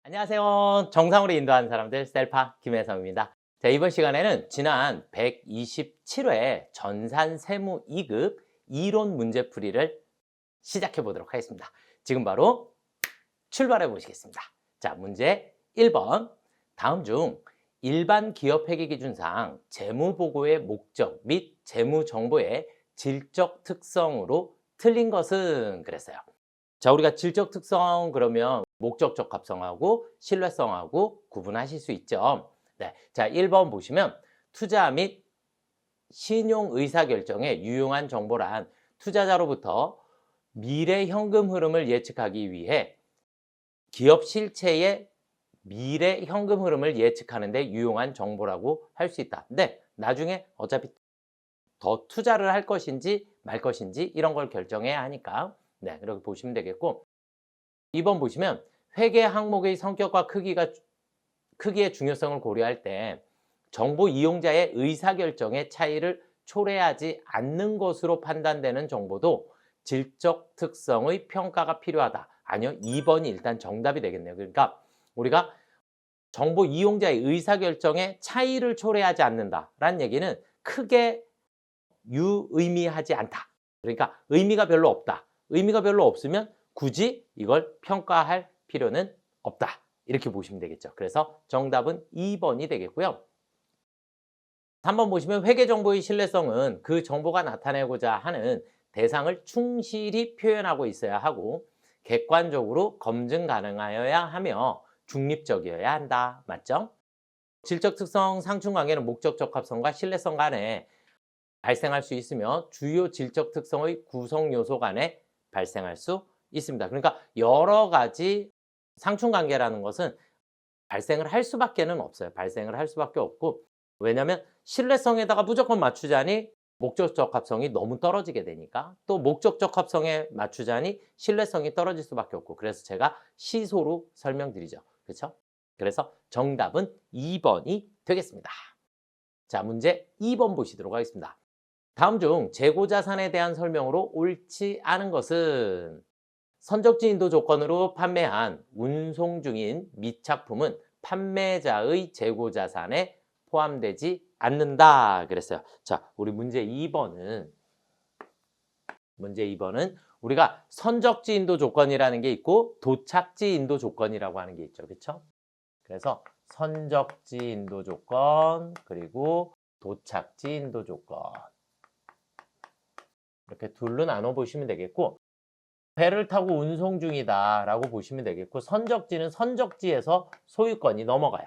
안녕하세요. 정상으로 인도하는 사람들 셀파 김혜성입니다. 자, 이번 시간에는 지난 127회 전산 세무 2급 이론 문제풀이를 시작해 보도록 하겠습니다. 지금 바로 출발해 보시겠습니다. 자, 문제 1번. 다음 중 일반 기업 회계 기준상 재무 보고의 목적 및 재무 정보의 질적 특성으로 틀린 것은 그랬어요. 자, 우리가 질적 특성 그러면 목적적 합성하고 신뢰성하고 구분하실 수 있죠. 네, 자, 1번 보시면 투자 및 신용 의사결정에 유용한 정보란 투자자로부터 미래 현금 흐름을 예측하기 위해 기업 실체의 미래 현금 흐름을 예측하는 데 유용한 정보라고 할 수 있다. 근데 나중에 어차피 더 투자를 할 것인지 말 것인지 이런 걸 결정해야 하니까 네, 이렇게 보시면 되겠고, 2번 보시면 회계 항목의 성격과 크기의 중요성을 고려할 때 정보 이용자의 의사결정의 차이를 초래하지 않는 것으로 판단되는 정보도 질적 특성의 평가가 필요하다. 아니요, 2번이 일단 정답이 되겠네요. 그러니까 우리가 정보 이용자의 의사결정의 차이를 초래하지 않는다라는 얘기는 크게 유의미하지 않다. 그러니까 의미가 별로 없다. 의미가 별로 없으면 굳이 이걸 평가할 필요는 없다. 이렇게 보시면 되겠죠. 그래서 정답은 2번이 되겠고요. 3번 보시면 회계 정보의 신뢰성은 그 정보가 나타내고자 하는 대상을 충실히 표현하고 있어야 하고 객관적으로 검증 가능하여야 하며 중립적이어야 한다. 맞죠? 질적 특성 상충 관계는 목적적 합성과 신뢰성 간에 발생할 수 있으며 주요 질적 특성의 구성 요소 간에 발생할 수 있습니다. 그러니까 여러 가지 상충 관계라는 것은 발생을 할 수밖에는 없어요. 발생을 할 수밖에 없고, 왜냐하면 신뢰성에다가 무조건 맞추자니 목적적 합성이 너무 떨어지게 되니까, 또 목적적 합성에 맞추자니 신뢰성이 떨어질 수밖에 없고, 그래서 제가 시소로 설명드리죠. 그렇죠? 그래서 정답은 2번이 되겠습니다. 자, 문제 2번 보시도록 하겠습니다. 다음 중 재고자산에 대한 설명으로 옳지 않은 것은 선적지 인도 조건으로 판매한 운송 중인 미착품은 판매자의 재고자산에 포함되지 않는다 그랬어요. 자, 우리 문제 2번은 우리가 선적지 인도 조건이라는 게 있고 도착지 인도 조건이라고 하는 게 있죠. 그렇죠? 그래서 선적지 인도 조건 그리고 도착지 인도 조건, 이렇게 둘로 나눠 보시면 되겠고, 배를 타고 운송 중이다 라고 보시면 되겠고, 선적지는 선적지에서 소유권이 넘어가요.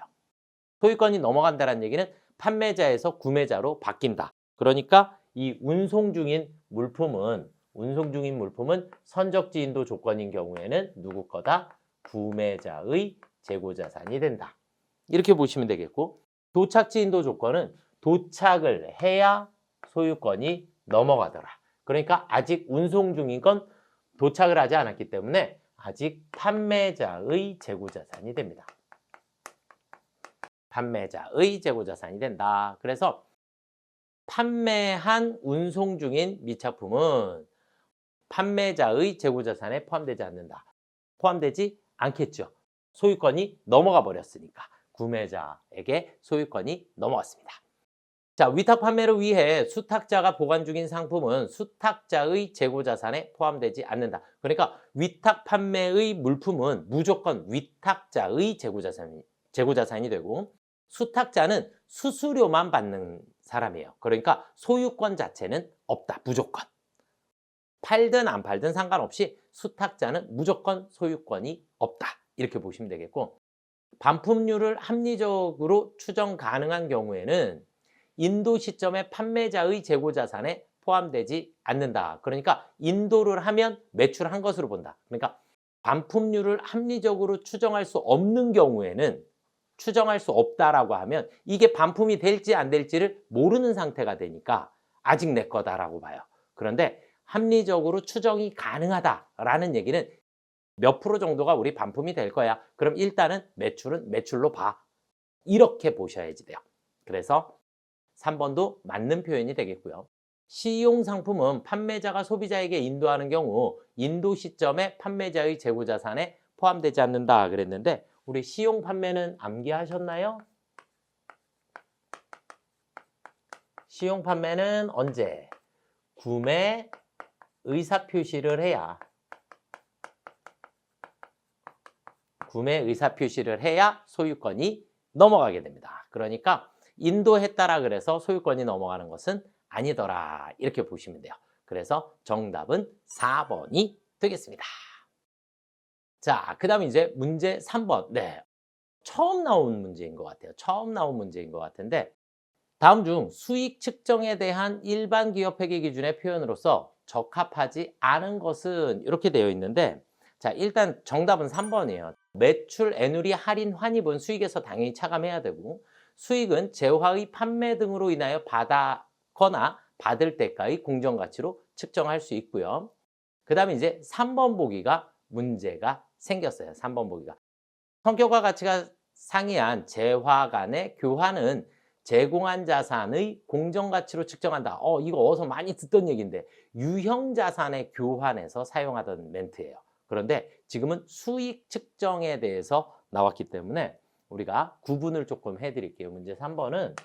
소유권이 넘어간다는 얘기는 판매자에서 구매자로 바뀐다. 그러니까 이 운송 중인 물품은 선적지 인도 조건인 경우에는 누구 거다? 구매자의 재고자산이 된다. 이렇게 보시면 되겠고, 도착지 인도 조건은 도착을 해야 소유권이 넘어가더라. 그러니까 아직 운송 중인 건 도착을 하지 않았기 때문에 아직 판매자의 재고자산이 됩니다. 판매자의 재고자산이 된다. 그래서 판매한 운송 중인 미착품은 판매자의 재고자산에 포함되지 않는다. 포함되지 않겠죠. 소유권이 넘어가 버렸으니까. 구매자에게 소유권이 넘어갔습니다. 자, 위탁 판매를 위해 수탁자가 보관 중인 상품은 수탁자의 재고자산에 포함되지 않는다. 그러니까 위탁 판매의 물품은 무조건 위탁자의 재고자산이 되고, 수탁자는 수수료만 받는 사람이에요. 그러니까 소유권 자체는 없다. 무조건. 팔든 안 팔든 상관없이 수탁자는 무조건 소유권이 없다. 이렇게 보시면 되겠고, 반품률을 합리적으로 추정 가능한 경우에는 인도 시점에 판매자의 재고자산에 포함되지 않는다. 그러니까 인도를 하면 매출한 것으로 본다. 그러니까 반품률을 합리적으로 추정할 수 없는 경우에는, 추정할 수 없다라고 하면 이게 반품이 될지 안 될지를 모르는 상태가 되니까 아직 내 거다라고 봐요. 그런데 합리적으로 추정이 가능하다라는 얘기는 몇 프로 정도가 우리 반품이 될 거야. 그럼 일단은 매출은 매출로 봐. 이렇게 보셔야지 돼요. 그래서 3번도 맞는 표현이 되겠고요. 시용 상품은 판매자가 소비자에게 인도하는 경우 인도 시점에 판매자의 재고자산에 포함되지 않는다 그랬는데, 우리 시용 판매는 암기하셨나요? 시용 판매는 언제? 구매 의사 표시를 해야 소유권이 넘어가게 됩니다. 그러니까 인도했다라 그래서 소유권이 넘어가는 것은 아니더라. 이렇게 보시면 돼요. 그래서 정답은 4번이 되겠습니다. 자, 그 다음에 이제 문제 3번. 네. 처음 나온 문제인 것 같아요. 처음 나온 문제인 것 같은데, 다음 중 수익 측정에 대한 일반 기업 회계 기준의 표현으로서 적합하지 않은 것은 이렇게 되어 있는데, 자, 일단 정답은 3번이에요. 매출 애누리 할인 환입은 수익에서 당연히 차감해야 되고, 수익은 재화의 판매 등으로 인하여 받거나 받을 때가의 공정가치로 측정할 수 있고요. 그 다음에 이제 3번 보기가 문제가 생겼어요. 3번 보기가. 성격과 가치가 상이한 재화 간의 교환은 제공한 자산의 공정가치로 측정한다. 이거 어디서 많이 듣던 얘기인데 유형자산의 교환에서 사용하던 멘트예요. 그런데 지금은 수익 측정에 대해서 나왔기 때문에 우리가 구분을 조금 해드릴게요. 문제 3번은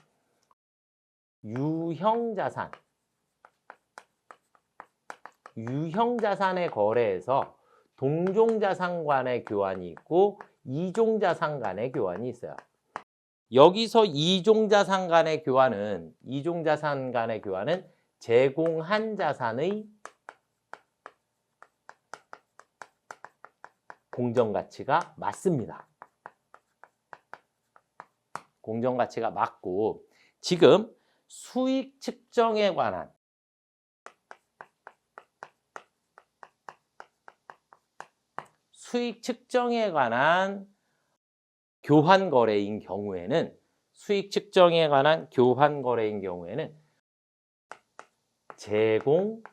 유형자산의 거래에서 동종자산 간의 교환이 있고 이종자산 간의 교환이 있어요. 여기서 이종자산 간의 교환은 제공한 자산의 공정가치가 맞습니다. 공정가치가 맞고, 지금 수익 측정에 관한 교환 거래인 경우에는 제공받은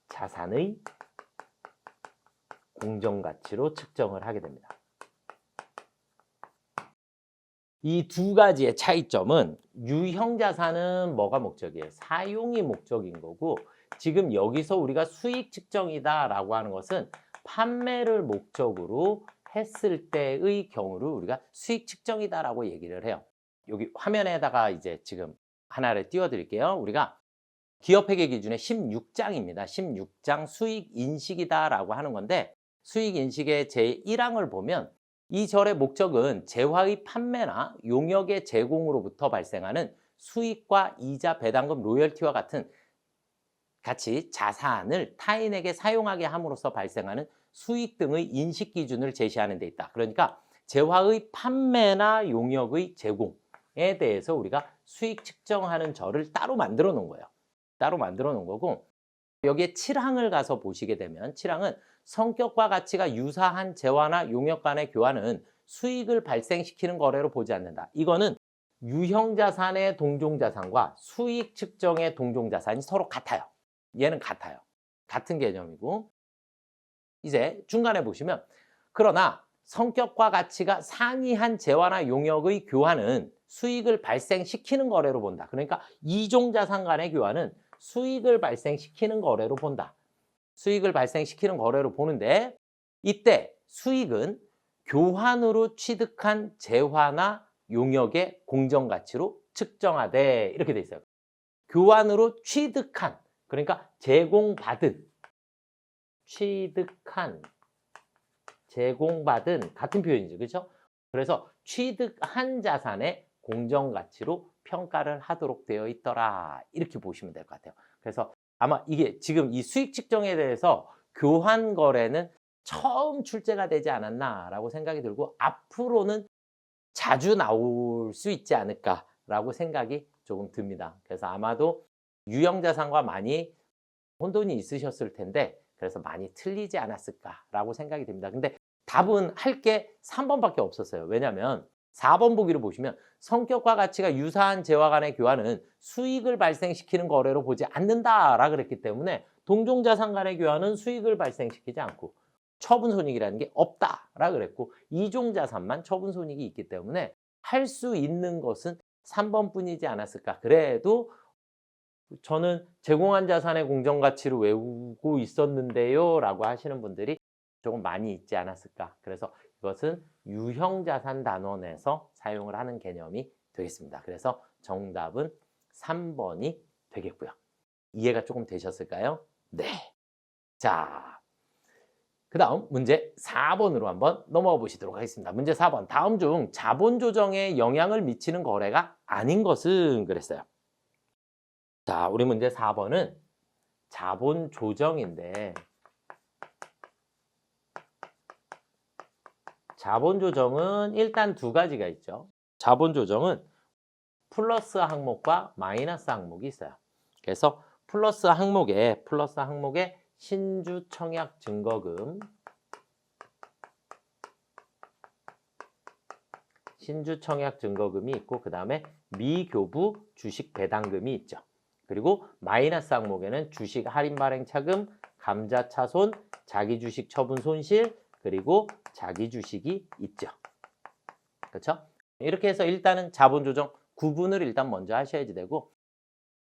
자산의 공정가치로 측정을 하게 됩니다. 이 두 가지의 차이점은, 유형자산은 뭐가 목적이에요? 사용이 목적인 거고, 지금 여기서 우리가 수익 측정이다라고 하는 것은 판매를 목적으로 했을 때의 경우를 우리가 수익 측정이다라고 얘기를 해요. 여기 화면에다가 이제 지금 하나를 띄워드릴게요. 우리가 기업회계 기준의 16장입니다. 16장 수익 인식이다라고 하는 건데, 수익 인식의 제1항을 보면 이 절의 목적은 재화의 판매나 용역의 제공으로부터 발생하는 수익과 이자, 배당금, 로열티와 같이 자산을 타인에게 사용하게 함으로써 발생하는 수익 등의 인식 기준을 제시하는 데 있다. 그러니까 재화의 판매나 용역의 제공에 대해서 우리가 수익 측정하는 절을 따로 만들어 놓은 거예요. 따로 만들어 놓은 거고, 여기에 7항을 가서 보시게 되면 7항은 성격과 가치가 유사한 재화나 용역 간의 교환은 수익을 발생시키는 거래로 보지 않는다. 이거는 유형자산의 동종자산과 수익 측정의 동종자산이 서로 같아요. 얘는 같아요. 같은 개념이고, 이제 중간에 보시면 그러나 성격과 가치가 상이한 재화나 용역의 교환은 수익을 발생시키는 거래로 본다. 그러니까 이종자산 간의 교환은 수익을 발생시키는 거래로 본다. 수익을 발생시키는 거래로 보는데, 이때 수익은 교환으로 취득한 재화나 용역의 공정가치로 측정하되, 이렇게 돼 있어요. 교환으로 취득한, 그러니까 제공받은 같은 표현이죠. 그렇죠? 그래서 취득한 자산의 공정가치로 평가를 하도록 되어 있더라. 이렇게 보시면 될 것 같아요. 그래서 아마 이게 지금 이 수익 측정에 대해서 교환 거래는 처음 출제가 되지 않았나라고 생각이 들고, 앞으로는 자주 나올 수 있지 않을까라고 생각이 조금 듭니다. 그래서 아마도 유형자산과 많이 혼돈이 있으셨을 텐데, 그래서 많이 틀리지 않았을까라고 생각이 듭니다. 근데 답은 할 게 3번밖에 없었어요. 왜냐하면 4번 보기를 보시면 성격과 가치가 유사한 재화 간의 교환은 수익을 발생시키는 거래로 보지 않는다라 그랬기 때문에 동종자산 간의 교환은 수익을 발생시키지 않고 처분손익이라는 게 없다라 그랬고, 이종자산만 처분손익이 있기 때문에 할 수 있는 것은 3번뿐이지 않았을까. 그래도 저는 제공한 자산의 공정가치를 외우고 있었는데요 라고 하시는 분들이 조금 많이 있지 않았을까. 그래서 이것은 유형자산 단원에서 사용을 하는 개념이 되겠습니다. 그래서 정답은 3번이 되겠고요. 이해가 조금 되셨을까요? 네. 자, 그 다음 문제 4번으로 한번 넘어가 보시도록 하겠습니다. 문제 4번. 다음 중 자본 조정에 영향을 미치는 거래가 아닌 것은 그랬어요. 자, 우리 문제 4번은 자본 조정인데 자본 조정은 일단 두 가지가 있죠. 자본 조정은 플러스 항목과 마이너스 항목이 있어요. 그래서 플러스 항목에 신주 청약 증거금, 신주 청약 증거금이 있고 그 다음에 미교부 주식 배당금이 있죠. 그리고 마이너스 항목에는 주식 할인 발행 차금, 감자 차손, 자기 주식 처분 손실, 그리고 자기 주식이 있죠. 그렇죠? 이렇게 해서 일단은 자본 조정 구분을 일단 먼저 하셔야지 되고,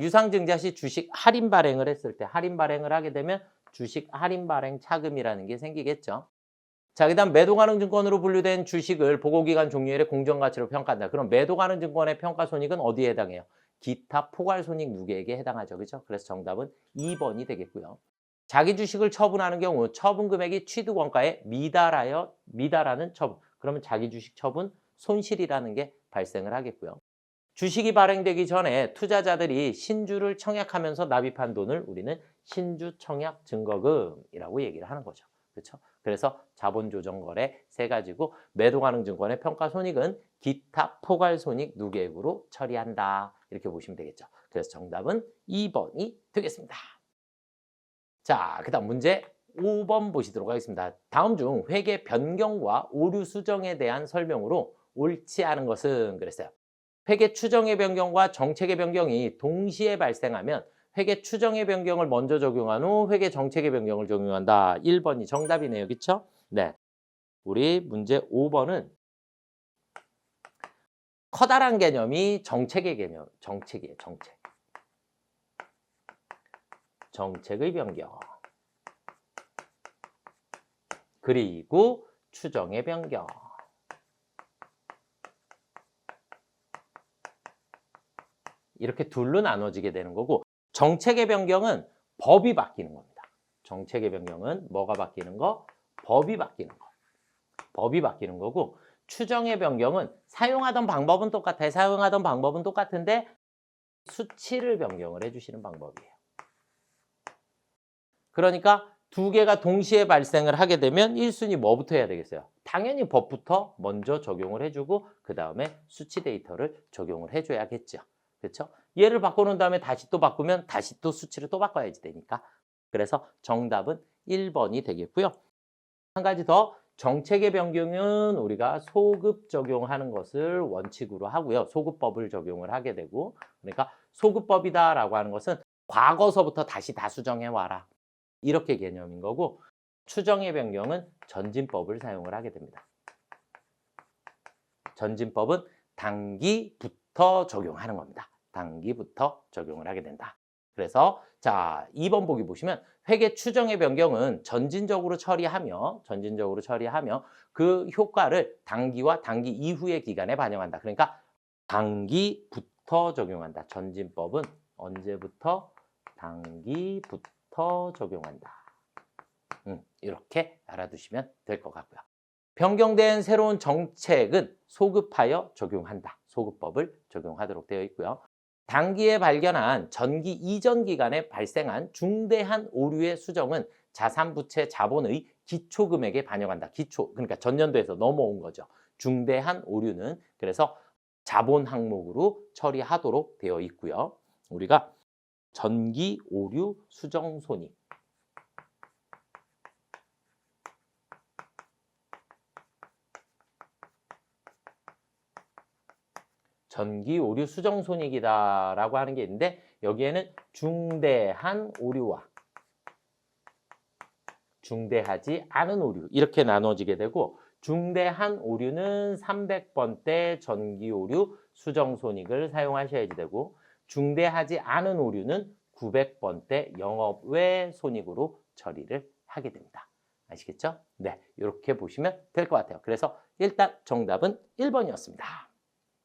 유상증자 시 주식 할인 발행을 했을 때 할인 발행을 하게 되면 주식 할인 발행 차금이라는 게 생기겠죠. 자, 그다음 매도 가능 증권으로 분류된 주식을 보고기간 종료일에 공정가치로 평가한다. 그럼 매도 가능 증권의 평가 손익은 어디에 해당해요? 기타 포괄 손익 누계액에 해당하죠. 그렇죠? 그래서 정답은 2번이 되겠고요. 자기 주식을 처분하는 경우 처분 금액이 취득 원가에 미달하는 처분. 그러면 자기 주식 처분 손실이라는 게 발생을 하겠고요. 주식이 발행되기 전에 투자자들이 신주를 청약하면서 납입한 돈을 우리는 신주 청약 증거금이라고 얘기를 하는 거죠. 그렇죠? 그래서 자본조정거래 세 가지고 매도 가능 증권의 평가 손익은 기타 포괄 손익 누계액으로 처리한다. 이렇게 보시면 되겠죠. 그래서 정답은 2번이 되겠습니다. 자, 그다음 문제 5번 보시도록 하겠습니다. 다음 중 회계 변경과 오류 수정에 대한 설명으로 옳지 않은 것은 그랬어요. 회계 추정의 변경과 정책의 변경이 동시에 발생하면 회계 추정의 변경을 먼저 적용한 후 회계 정책의 변경을 적용한다. 1번이 정답이네요. 그렇죠? 네. 우리 문제 5번은 커다란 개념이 정책의 개념, 정책이에요. 정책. 정책의 변경. 그리고 추정의 변경. 이렇게 둘로 나눠지게 되는 거고, 정책의 변경은 법이 바뀌는 겁니다. 정책의 변경은 뭐가 바뀌는 거? 법이 바뀌는 거. 법이 바뀌는 거고, 추정의 변경은 사용하던 방법은 똑같아요. 사용하던 방법은 똑같은데 수치를 변경을 해주시는 방법이에요. 그러니까 두 개가 동시에 발생을 하게 되면 1순위 뭐부터 해야 되겠어요? 당연히 법부터 먼저 적용을 해주고 그 다음에 수치 데이터를 적용을 해줘야겠죠. 그렇죠? 얘를 바꿔놓은 다음에 다시 또 바꾸면 다시 또 수치를 또 바꿔야지 되니까. 그래서 정답은 1번이 되겠고요. 한 가지 더, 정책의 변경은 우리가 소급 적용하는 것을 원칙으로 하고요. 소급법을 적용을 하게 되고, 그러니까 소급법이다라고 하는 것은 과거서부터 다시 다 수정해와라. 이렇게 개념인 거고, 추정의 변경은 전진법을 사용을 하게 됩니다. 전진법은 단기부터 적용하는 겁니다. 단기부터 적용을 하게 된다. 그래서 자, 2번 보기 보시면 회계 추정의 변경은 전진적으로 처리하며 그 효과를 단기와 단기 이후의 기간에 반영한다. 그러니까 단기부터 적용한다. 전진법은 언제부터? 단기부터 적용한다. 이렇게 알아두시면 될 것 같고요. 변경된 새로운 정책은 소급하여 적용한다. 소급법을 적용하도록 되어 있고요. 단기에 발견한 전기 이전 기간에 발생한 중대한 오류의 수정은 자산부채 자본의 기초금액에 반영한다. 기초, 그러니까 전년도에서 넘어온 거죠. 중대한 오류는 그래서 자본 항목으로 처리하도록 되어 있고요. 우리가 전기 오류 수정 손익, 전기 오류 수정 손익이다라고 하는 게 있는데, 여기에는 중대한 오류와 중대하지 않은 오류 이렇게 나눠지게 되고, 중대한 오류는 300번대 전기 오류 수정 손익을 사용하셔야지 되고, 중대하지 않은 오류는 900번대 영업 외 손익으로 처리를 하게 됩니다. 아시겠죠? 네, 이렇게 보시면 될 것 같아요. 그래서 일단 정답은 1번이었습니다.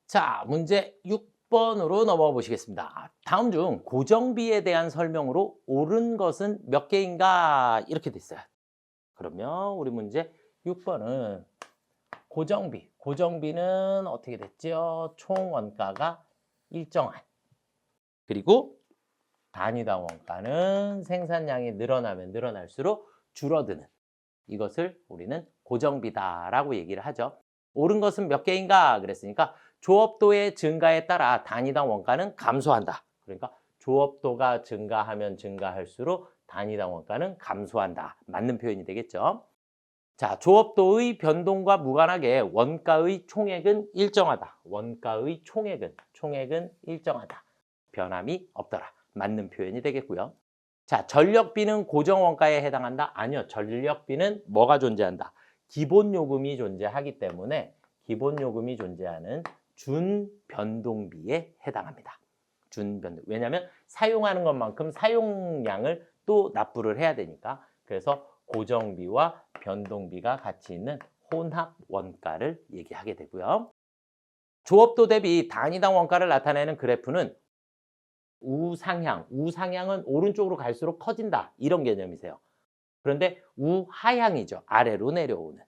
자, 문제 6번으로 넘어가 보시겠습니다. 다음 중 고정비에 대한 설명으로 옳은 것은 몇 개인가? 이렇게 됐어요. 그러면 우리 문제 6번은 고정비는 어떻게 됐죠? 총 원가가 일정한. 그리고 단위당 원가는 생산량이 늘어나면 늘어날수록 줄어드는. 이것을 우리는 고정비다라고 얘기를 하죠. 옳은 것은 몇 개인가? 그랬으니까 조업도의 증가에 따라 단위당 원가는 감소한다. 그러니까 조업도가 증가하면 증가할수록 단위당 원가는 감소한다. 맞는 표현이 되겠죠. 자, 조업도의 변동과 무관하게 원가의 총액은 일정하다. 원가의 총액은 일정하다. 변함이 없더라. 맞는 표현이 되겠고요. 자, 전력비는 고정원가에 해당한다? 아니요. 전력비는 뭐가 존재한다? 기본요금이 존재하기 때문에 기본요금이 존재하는 준변동비에 해당합니다. 준변동. 왜냐하면 사용하는 것만큼 사용량을 또 납부를 해야 되니까. 그래서 고정비와 변동비가 같이 있는 혼합 원가를 얘기하게 되고요. 조업도 대비 단위당 원가를 나타내는 그래프는 우상향은 오른쪽으로 갈수록 커진다. 이런 개념이세요. 그런데 우하향이죠. 아래로 내려오는.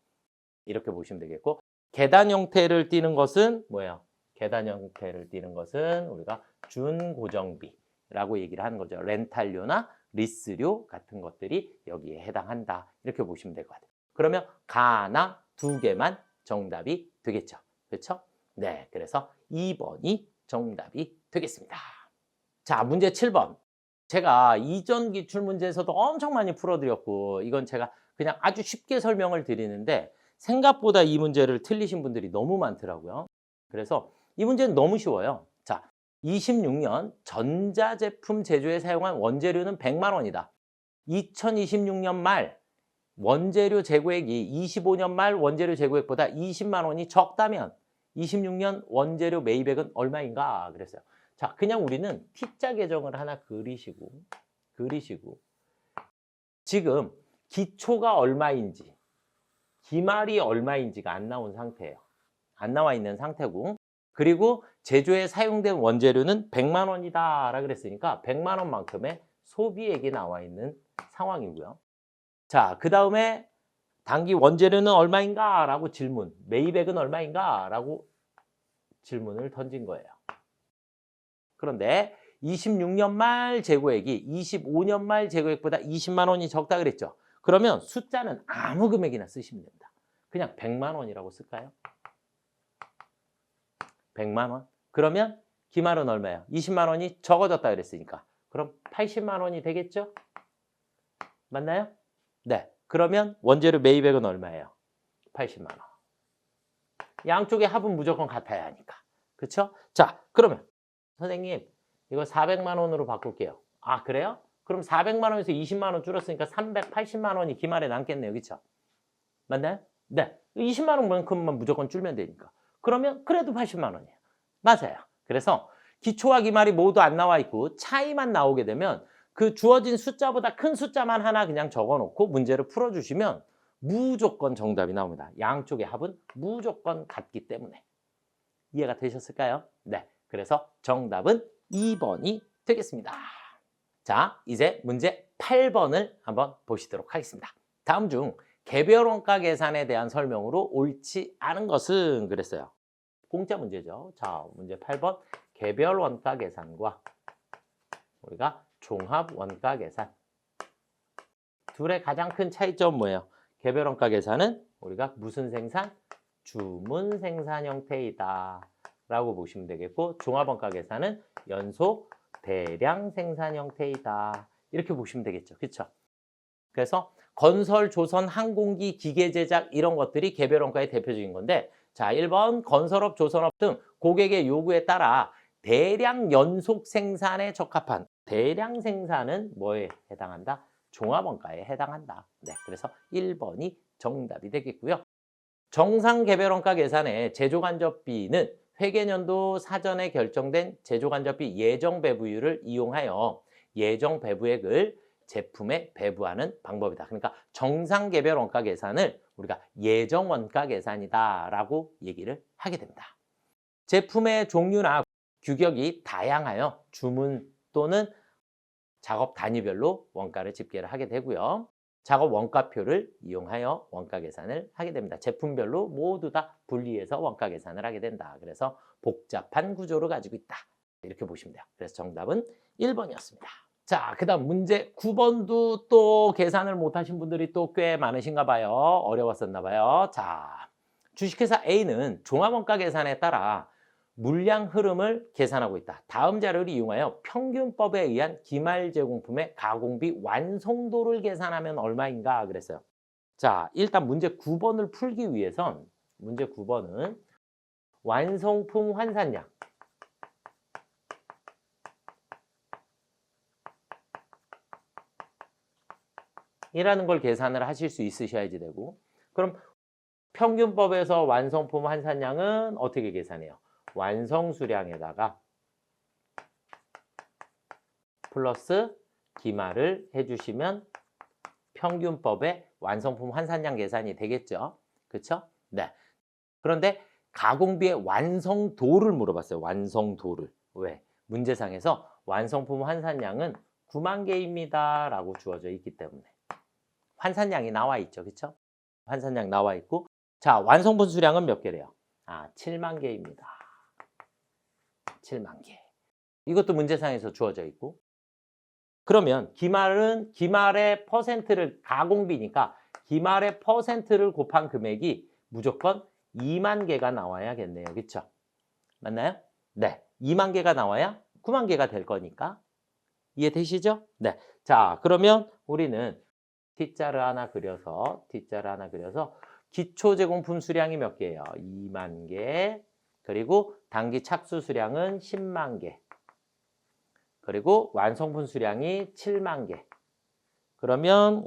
이렇게 보시면 되겠고, 계단 형태를 띠는 것은 뭐예요? 계단 형태를 띠는 것은 우리가 준고정비라고 얘기를 하는 거죠. 렌탈료나 리스료 같은 것들이 여기에 해당한다. 이렇게 보시면 될 것 같아요. 그러면 가나 두 개만 정답이 되겠죠. 그렇죠? 네, 그래서 2번이 정답이 되겠습니다. 자, 문제 7번. 제가 이전 기출 문제에서도 엄청 많이 풀어드렸고, 이건 제가 그냥 아주 쉽게 설명을 드리는데 생각보다 이 문제를 틀리신 분들이 너무 많더라고요. 그래서 이 문제는 너무 쉬워요. 자, 26년 전자제품 제조에 사용한 원재료는 100만 원이다. 2026년 말 원재료 재고액이 25년 말 원재료 재고액보다 20만 원이 적다면 26년 원재료 매입액은 얼마인가? 그랬어요. 자, 그냥 우리는 T자 계정을 하나 그리시고 지금 기초가 얼마인지 기말이 얼마인지가 안 나온 상태예요. 안 나와 있는 상태고, 그리고 제조에 사용된 원재료는 100만 원이다 라 그랬으니까 100만 원만큼의 소비액이 나와 있는 상황이고요. 자, 그 다음에 단기 원재료는 얼마인가? 라고 질문, 매입액은 얼마인가? 라고 질문을 던진 거예요. 그런데 26년 말 재고액이 25년 말 재고액보다 20만 원이 적다 그랬죠. 그러면 숫자는 아무 금액이나 쓰시면 됩니다. 그냥 100만 원이라고 쓸까요? 100만 원? 그러면 기말은 얼마예요? 20만 원이 적어졌다 그랬으니까. 그럼 80만 원이 되겠죠? 맞나요? 네. 그러면 원재료 매입액은 얼마예요? 80만 원. 양쪽의 합은 무조건 같아야 하니까. 그렇죠? 자, 그러면 선생님, 이거 400만 원으로 바꿀게요. 아, 그래요? 그럼 400만 원에서 20만 원 줄었으니까 380만 원이 기말에 남겠네요. 그렇죠? 맞나요? 네. 20만 원만큼만 무조건 줄면 되니까. 그러면 그래도 80만 원이에요. 맞아요. 그래서 기초와 기말이 모두 안 나와 있고 차이만 나오게 되면 그 주어진 숫자보다 큰 숫자만 하나 그냥 적어놓고 문제를 풀어주시면 무조건 정답이 나옵니다. 양쪽의 합은 무조건 같기 때문에. 이해가 되셨을까요? 네. 그래서 정답은 2번이 되겠습니다. 자, 이제 문제 8번을 한번 보시도록 하겠습니다. 다음 중 개별 원가 계산에 대한 설명으로 옳지 않은 것은 그랬어요. 공짜 문제죠. 자, 문제 8번 개별 원가 계산과 우리가 종합 원가 계산. 둘의 가장 큰 차이점은 뭐예요? 개별 원가 계산은 우리가 무슨 생산? 주문 생산 형태이다 라고 보시면 되겠고, 종합 원가 계산은 연속 대량 생산 형태이다 이렇게 보시면 되겠죠. 그렇죠? 그래서 건설, 조선, 항공기, 기계 제작 이런 것들이 개별 원가의 대표적인 건데, 자, 1번 건설업, 조선업 등 고객의 요구에 따라 대량 연속 생산에 적합한 대량 생산은 뭐에 해당한다? 종합 원가에 해당한다. 네, 그래서 1번이 정답이 되겠고요. 정상 개별 원가 계산의 제조간접비는 회계년도 사전에 결정된 제조간접비 예정 배부율을 이용하여 예정 배부액을 제품에 배부하는 방법이다. 그러니까 정상 개별 원가 계산을 우리가 예정 원가 계산이다라고 얘기를 하게 됩니다. 제품의 종류나 규격이 다양하여 주문 또는 작업 단위별로 원가를 집계를 하게 되고요. 작업 원가표를 이용하여 원가 계산을 하게 됩니다. 제품별로 모두 다 분리해서 원가 계산을 하게 된다. 그래서 복잡한 구조를 가지고 있다. 이렇게 보시면 돼요. 그래서 정답은 1번이었습니다. 자, 그 다음 문제 9번도 또 계산을 못하신 분들이 또 꽤 많으신가 봐요. 어려웠었나 봐요. 자, 주식회사 A는 종합원가 계산에 따라 물량 흐름을 계산하고 있다. 다음 자료를 이용하여 평균법에 의한 기말 제공품의 가공비 완성도를 계산하면 얼마인가 그랬어요. 자, 일단 문제 9번을 풀기 위해선 문제 9번은 완성품 환산량 이라는 걸 계산을 하실 수 있으셔야지 되고, 그럼 평균법에서 완성품 환산량은 어떻게 계산해요? 완성수량에다가 플러스 기말을 해주시면 평균법의 완성품 환산량 계산이 되겠죠. 그렇죠? 네. 그런데 가공비의 완성도를 물어봤어요. 완성도를. 왜? 문제상에서 완성품 환산량은 9만 개입니다 라고 주어져 있기 때문에 환산량이 나와 있죠. 그렇죠? 환산량 나와 있고, 자, 완성분 수량은 몇 개래요? 7만 개입니다. 7만 개. 이것도 문제상에서 주어져 있고, 그러면 기말의 퍼센트를 가공비니까 기말의 퍼센트를 곱한 금액이 무조건 2만 개가 나와야겠네요. 그렇죠? 맞나요? 네. 2만 개가 나와야 9만 개가 될 거니까. 이해되시죠? 네. 자, 그러면 우리는 T자를 하나 그려서 기초 제공품 수량이 몇 개예요? 2만 개. 그리고 단기 착수 수량은 10만 개. 그리고 완성품 수량이 7만 개. 그러면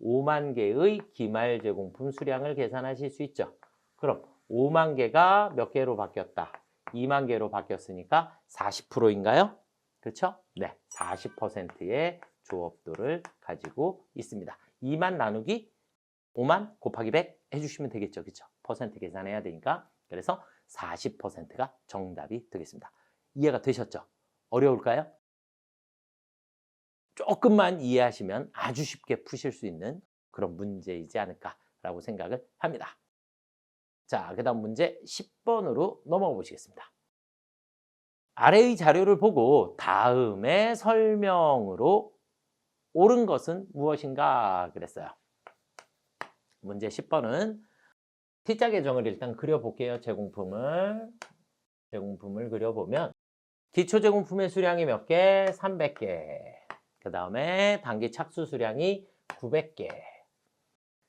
5만 개의 기말 제공품 수량을 계산하실 수 있죠. 그럼 5만 개가 몇 개로 바뀌었다? 2만 개로 바뀌었으니까 40%인가요? 그렇죠? 네, 40%의 조업도를 가지고 있습니다. 2만 나누기 5만 곱하기 100 해주시면 되겠죠. 그렇죠? 퍼센트 계산해야 되니까. 그래서 40%가 정답이 되겠습니다. 이해가 되셨죠? 어려울까요? 조금만 이해하시면 아주 쉽게 푸실 수 있는 그런 문제이지 않을까라고 생각을 합니다. 자, 그 다음 문제 10번으로 넘어가 보시겠습니다. 아래의 자료를 보고 다음의 설명으로 옳은 것은 무엇인가 그랬어요. 문제 10번은 T자 계정을 일단 그려볼게요. 제공품을 그려보면 기초 제공품의 수량이 몇 개? 300개. 그 다음에 단기 착수 수량이 900개.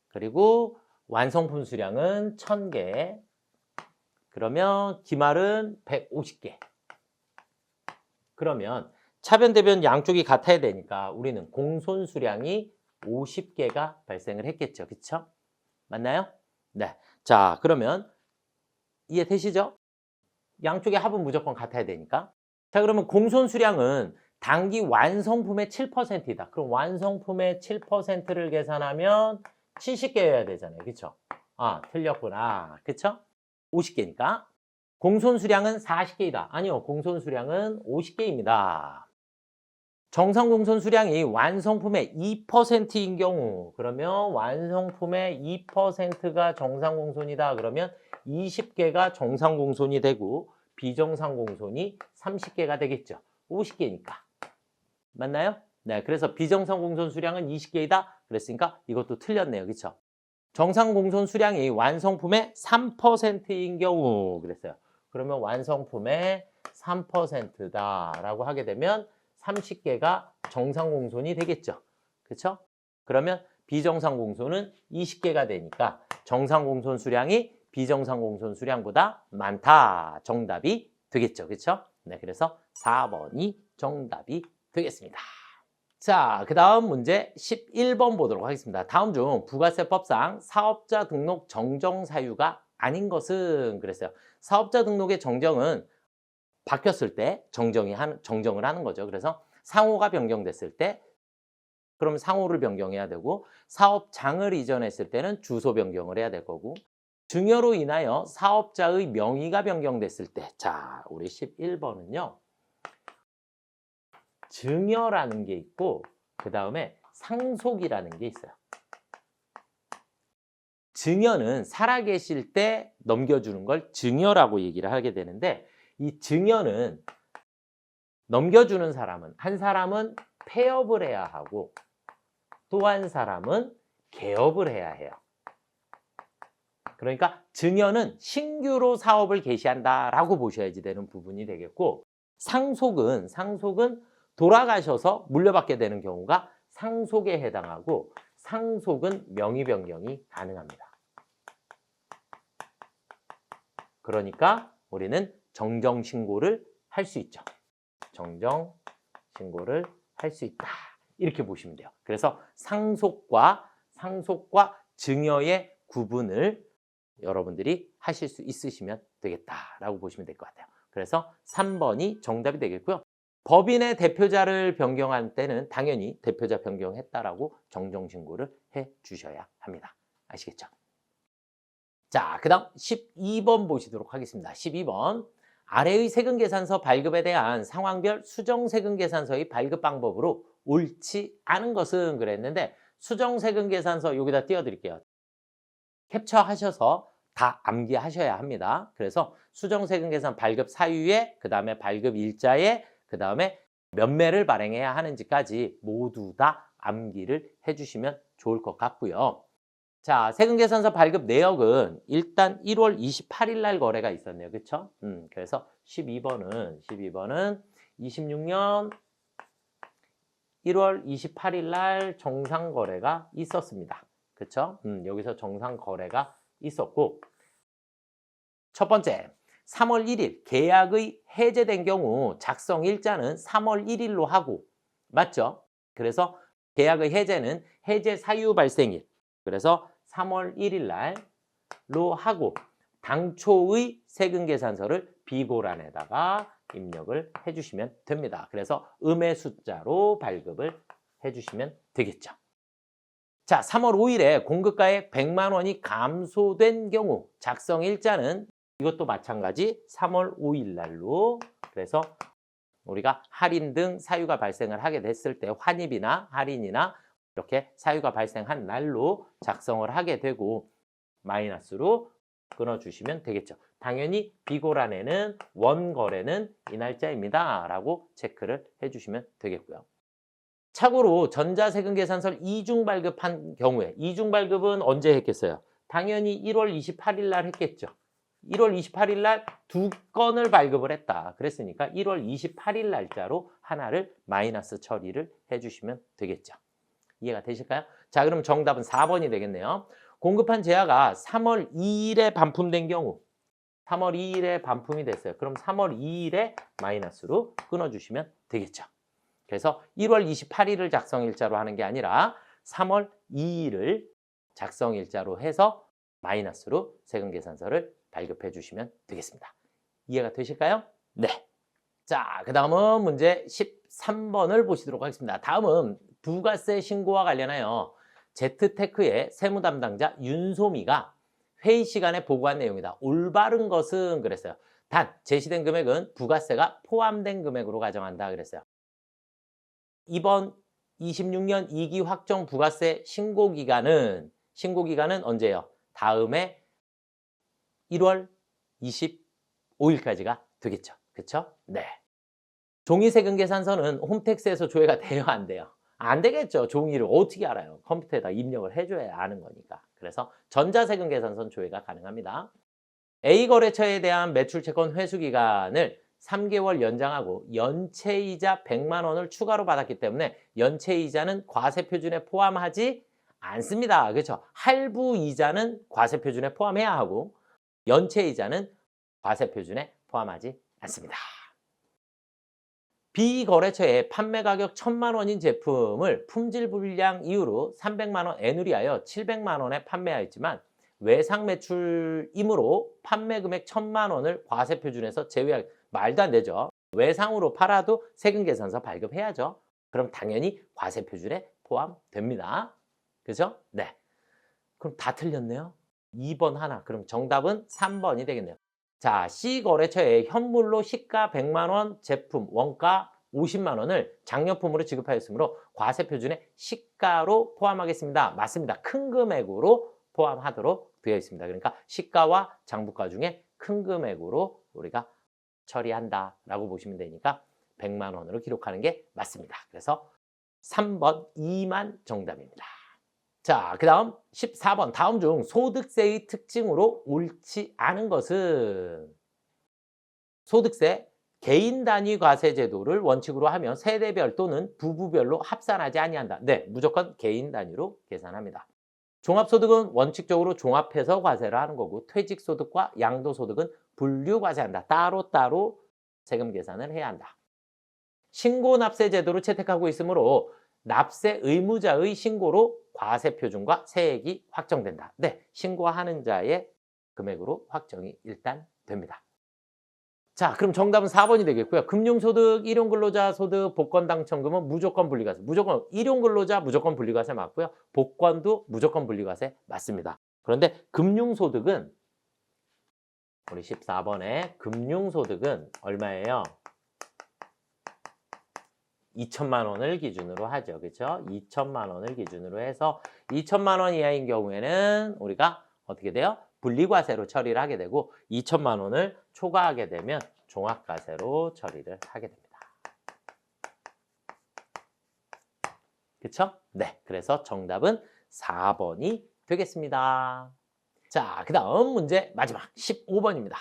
그리고 완성품 수량은 1000개. 그러면 기말은 150개. 그러면 차변 대변 양쪽이 같아야 되니까 우리는 공손 수량이 50개가 발생을 했겠죠. 그렇죠? 맞나요? 네. 자, 그러면 이해되시죠? 양쪽의 합은 무조건 같아야 되니까. 자, 그러면 공손 수량은 단기 완성품의 7%이다. 그럼 완성품의 7%를 계산하면 70개여야 되잖아요. 그렇죠? 틀렸구나. 그렇죠? 50개니까. 공손 수량은 40개이다. 아니요. 공손 수량은 50개입니다. 정상 공손 수량이 완성품의 2%인 경우, 그러면 완성품의 2%가 정상 공손이다. 그러면 20개가 정상 공손이 되고 비정상 공손이 30개가 되겠죠. 50개니까. 맞나요? 네, 그래서 비정상 공손 수량은 20개이다. 그랬으니까 이것도 틀렸네요. 그렇죠? 정상 공손 수량이 완성품의 3%인 경우 그랬어요. 그러면 완성품의 3%다라고 하게 되면 30개가 정상 공손이 되겠죠. 그렇죠? 그러면 비정상 공손은 20개가 되니까 정상 공손 수량이 비정상 공손 수량보다 많다. 정답이 되겠죠. 그렇죠? 네, 그래서 4번이 정답이 되겠습니다. 자, 그 다음 문제 11번 보도록 하겠습니다. 다음 중 부가세법상 사업자 등록 정정 사유가 아닌 것은 그랬어요. 사업자 등록의 정정은 바뀌었을 때 정정을 하는 거죠. 그래서 상호가 변경됐을 때 그럼 상호를 변경해야 되고, 사업장을 이전했을 때는 주소 변경을 해야 될 거고, 증여로 인하여 사업자의 명의가 변경됐을 때, 자, 우리 11번은요. 증여라는 게 있고 그 다음에 상속이라는 게 있어요. 증여는 살아계실 때 넘겨주는 걸 증여라고 얘기를 하게 되는데, 이 증여는 넘겨주는 사람은, 한 사람은 폐업을 해야 하고 또 한 사람은 개업을 해야 해요. 그러니까 증여는 신규로 사업을 개시한다라고 보셔야지 되는 부분이 되겠고, 상속은 돌아가셔서 물려받게 되는 경우가 상속에 해당하고, 상속은 명의 변경이 가능합니다. 그러니까 우리는 정정신고를 할 수 있죠. 정정신고를 할 수 있다. 이렇게 보시면 돼요. 그래서 상속과 증여의 구분을 여러분들이 하실 수 있으시면 되겠다라고 보시면 될 것 같아요. 그래서 3번이 정답이 되겠고요. 법인의 대표자를 변경할 때는 당연히 대표자 변경했다라고 정정신고를 해 주셔야 합니다. 아시겠죠? 자, 그 다음 12번 보시도록 하겠습니다. 12번. 아래의 세금계산서 발급에 대한 상황별 수정세금계산서의 발급 방법으로 옳지 않은 것은 그랬는데, 수정세금계산서 여기다 띄워드릴게요. 캡처하셔서 다 암기하셔야 합니다. 그래서 수정세금계산 발급 사유에, 그 다음에 발급 일자에, 그 다음에 몇 매를 발행해야 하는지까지 모두 다 암기를 해주시면 좋을 것 같고요. 자, 세금계산서 발급 내역은 일단 1월 28일 날 거래가 있었네요. 그렇죠? 그래서 12번은 26년 1월 28일 날 정상 거래가 있었습니다. 그렇죠? 여기서 정상 거래가 있었고, 첫 번째, 3월 1일 계약의 해제된 경우 작성 일자는 3월 1일로 하고, 맞죠? 그래서 계약의 해제는 해제 사유 발생일, 그래서 3월 1일 날로 하고, 당초의 세금계산서를 비고란에다가 입력을 해주시면 됩니다. 그래서 음의 숫자로 발급을 해주시면 되겠죠. 자, 3월 5일에 공급가액 100만 원이 감소된 경우 작성 일자는 이것도 마찬가지 3월 5일 날로, 그래서 우리가 할인 등 사유가 발생을 하게 됐을 때 환입이나 할인이나 이렇게 사유가 발생한 날로 작성을 하게 되고 마이너스로 끊어주시면 되겠죠. 당연히 비고란에는 원거래는 이 날짜입니다 라고 체크를 해주시면 되겠고요. 참고로 전자세금계산서를 이중 발급한 경우에, 이중 발급은 언제 했겠어요? 당연히 1월 28일 날 했겠죠. 1월 28일 날 2건을 발급을 했다. 그랬으니까 1월 28일 날짜로 하나를 마이너스 처리를 해주시면 되겠죠. 이해가 되실까요? 자, 그럼 정답은 4번이 되겠네요. 공급한 제야가 3월 2일에 반품된 경우, 3월 2일에 반품이 됐어요. 그럼 3월 2일에 마이너스로 끊어주시면 되겠죠. 그래서 1월 28일을 작성일자로 하는 게 아니라 3월 2일을 작성일자로 해서 마이너스로 세금계산서를 발급해 주시면 되겠습니다. 이해가 되실까요? 네. 자, 그 다음은 문제 13번을 보시도록 하겠습니다. 다음은 부가세 신고와 관련하여 제트테크의 세무 담당자 윤소미가 회의 시간에 보고한 내용이다. 올바른 것은 그랬어요. 단, 제시된 금액은 부가세가 포함된 금액으로 가정한다 그랬어요. 이번 26년 2기 확정 부가세 신고기간은 언제예요? 다음에 1월 25일까지가 되겠죠. 그렇죠? 네. 종이세금계산서는 홈택스에서 조회가 돼요, 안 돼요? 안 되겠죠. 종이를 어떻게 알아요? 컴퓨터에다 입력을 해줘야 아는 거니까. 그래서 전자세금계산서는 조회가 가능합니다. A거래처에 대한 매출채권 회수기간을 3개월 연장하고 연체이자 100만 원을 추가로 받았기 때문에 연체이자는 과세표준에 포함하지 않습니다. 그렇죠? 할부이자는 과세표준에 포함해야 하고 연체이자는 과세표준에 포함하지 않습니다. B거래처에 판매 가격 1,000만 원인 제품을 품질 불량 이유로 300만 원 애누리하여 700만 원에 판매하였지만 외상 매출이므로 판매 금액 1,000만 원을 과세표준에서 제외하기, 말도 안 되죠. 외상으로 팔아도 세금계산서 발급해야죠. 그럼 당연히 과세표준에 포함됩니다. 그죠? 네. 그럼 다 틀렸네요. 2번 하나. 그럼 정답은 3번이 되겠네요. 자, C 거래처에 현물로 시가 100만 원 제품 원가 50만 원을 장려품으로 지급하였으므로 과세 표준의 시가로 포함하겠습니다. 맞습니다. 큰 금액으로 포함하도록 되어 있습니다. 그러니까 시가와 장부가 중에 큰 금액으로 우리가 처리한다라고 보시면 되니까 100만 원으로 기록하는 게 맞습니다. 그래서 3번 2만 정답입니다. 자, 그 다음 14번. 다음 중 소득세의 특징으로 옳지 않은 것은 소득세 개인 단위 과세 제도를 원칙으로 하며 세대별 또는 부부별로 합산하지 아니한다. 네, 무조건 개인 단위로 계산합니다. 종합소득은 원칙적으로 종합해서 과세를 하는 거고 퇴직소득과 양도소득은 분류 과세한다. 따로따로 세금 계산을 해야 한다. 신고납세 제도를 채택하고 있으므로 납세 의무자의 신고로 과세 표준과 세액이 확정된다. 네, 신고하는 자의 금액으로 확정이 일단 됩니다. 자, 그럼 정답은 4번이 되겠고요. 금융소득, 일용근로자 소득, 복권당첨금은 무조건 분리과세. 무조건 일용근로자 무조건 분리과세 맞고요. 복권도 무조건 분리과세 맞습니다. 그런데 금융소득은 우리 14번에 금융소득은 얼마예요? 2천만 원을 기준으로 하죠. 그렇죠? 2천만 원을 기준으로 해서 2천만 원 이하인 경우에는 우리가 어떻게 돼요? 분리과세로 처리를 하게 되고 2천만 원을 초과하게 되면 종합과세로 처리를 하게 됩니다. 그렇죠? 네, 그래서 정답은 4번이 되겠습니다. 자, 그 다음 문제 마지막 15번입니다.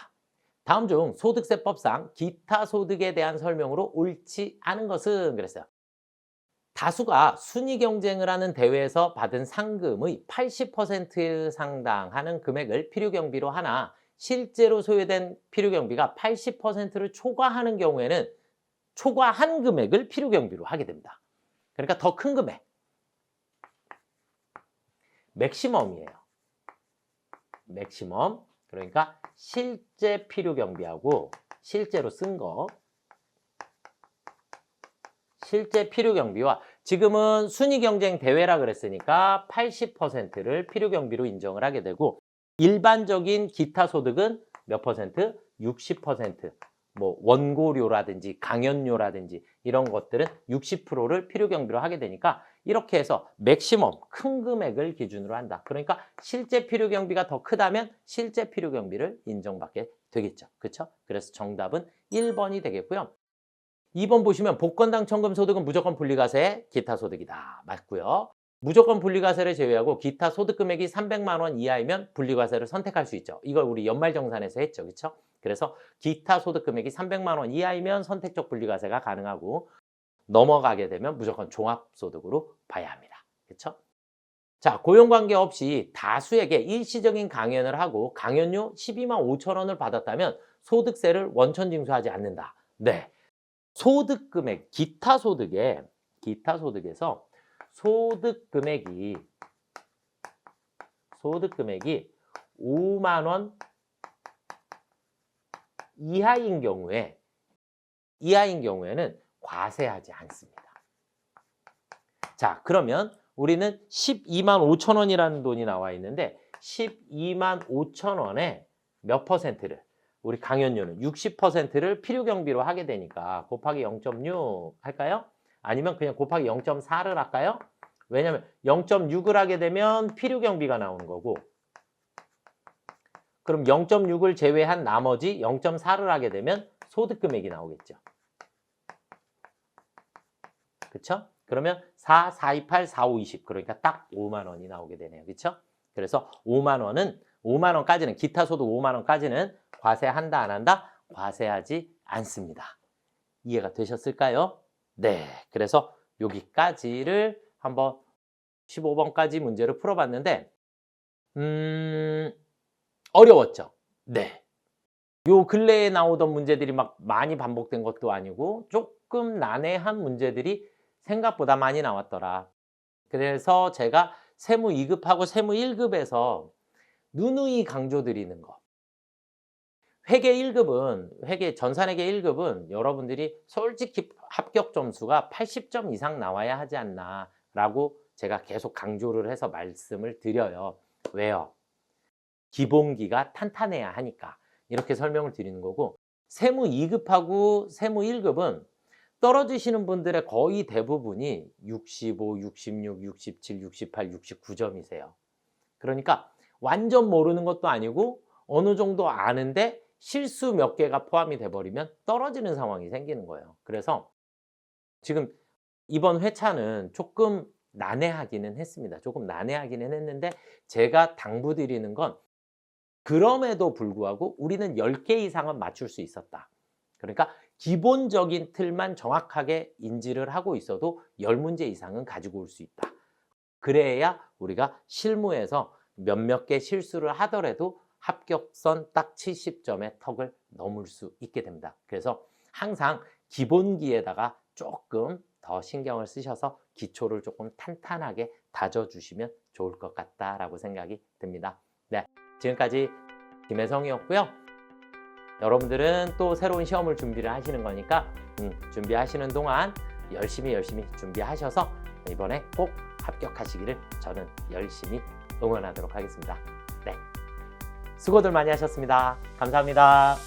다음 중 소득세법상 기타 소득에 대한 설명으로 옳지 않은 것은 그랬어요. 다수가 순위 경쟁을 하는 대회에서 받은 상금의 80% 상당하는 금액을 필요경비로 하나 실제로 소요된 필요경비가 80%를 초과하는 경우에는 초과한 금액을 필요경비로 하게 됩니다. 그러니까 더 큰 금액. 맥시멈이에요. 맥시멈. 그러니까 실제 필요경비하고 실제로 쓴 거. 실제 필요경비와 지금은 순위경쟁 대회라 그랬으니까 80%를 필요경비로 인정을 하게 되고 일반적인 기타 소득은 몇 퍼센트? 60%. 뭐 원고료라든지 강연료라든지 이런 것들은 60%를 필요경비로 하게 되니까 이렇게 해서 맥시멈 큰 금액을 기준으로 한다. 그러니까 실제 필요경비가 더 크다면 실제 필요경비를 인정받게 되겠죠. 그렇죠? 그래서 정답은 1번이 되겠고요. 2번 보시면 복권당첨금 소득은 무조건 분리과세, 기타 소득이다. 맞고요. 무조건 분리과세를 제외하고 기타 소득 금액이 300만 원 이하이면 분리과세를 선택할 수 있죠. 이걸 우리 연말정산에서 했죠. 그렇죠? 그래서 기타 소득 금액이 300만 원 이하이면 선택적 분리과세가 가능하고 넘어가게 되면 무조건 종합소득으로 봐야 합니다. 그렇죠? 자, 고용관계 없이 다수에게 일시적인 강연을 하고 강연료 12만 5천 원을 받았다면 소득세를 원천징수하지 않는다. 네. 소득 금액, 기타 소득에서 소득 금액이 5만 원 이하인 경우에는 과세하지 않습니다. 자, 그러면 우리는 12만 5천 원이라는 돈이 나와 있는데 12만 5천 원에 몇 퍼센트를 우리 강연료는 60%를 필요경비로 하게 되니까 곱하기 0.6 할까요? 아니면 그냥 곱하기 0.4를 할까요? 왜냐하면 0.6을 하게 되면 필요경비가 나오는 거고 그럼 0.6을 제외한 나머지 0.4를 하게 되면 소득금액이 나오겠죠. 그렇죠? 그러면 4, 4, 2, 8, 4, 5, 20 그러니까 딱 5만 원이 나오게 되네요. 그렇죠? 그래서 5만 원까지는 기타 소득 5만 원까지는 과세한다 안 한다? 과세하지 않습니다. 이해가 되셨을까요? 네. 그래서 여기까지를 한번 15번까지 문제를 풀어봤는데 어려웠죠? 네. 요 근래에 나오던 문제들이 막 많이 반복된 것도 아니고 조금 난해한 문제들이 생각보다 많이 나왔더라. 그래서 제가 세무 2급하고 세무 1급에서 누누이 강조드리는 거. 회계 1급은, 전산회계 1급은 여러분들이 솔직히 합격 점수가 80점 이상 나와야 하지 않나 라고 제가 계속 강조를 해서 말씀을 드려요. 왜요? 기본기가 탄탄해야 하니까 이렇게 설명을 드리는 거고, 세무 2급하고 세무 1급은 떨어지시는 분들의 거의 대부분이 65, 66, 67, 68, 69점이세요. 그러니까 완전 모르는 것도 아니고 어느 정도 아는데 실수 몇 개가 포함이 돼버리면 떨어지는 상황이 생기는 거예요. 그래서 지금 이번 회차는 조금 난해하기는 했습니다. 조금 난해하기는 했는데 제가 당부드리는 건 그럼에도 불구하고 우리는 10개 이상은 맞출 수 있었다. 그러니까 기본적인 틀만 정확하게 인지를 하고 있어도 10문제 이상은 가지고 올 수 있다. 그래야 우리가 실무에서 몇몇 개 실수를 하더라도 합격선 딱 70점의 턱을 넘을 수 있게 됩니다. 그래서 항상 기본기에다가 조금 더 신경을 쓰셔서 기초를 조금 탄탄하게 다져주시면 좋을 것 같다라고 생각이 듭니다. 네, 지금까지 김혜성이었고요. 여러분들은 또 새로운 시험을 준비를 하시는 거니까 준비하시는 동안 열심히 준비하셔서 이번에 꼭 합격하시기를 저는 열심히 응원하도록 하겠습니다. 네, 수고들 많이 하셨습니다. 감사합니다.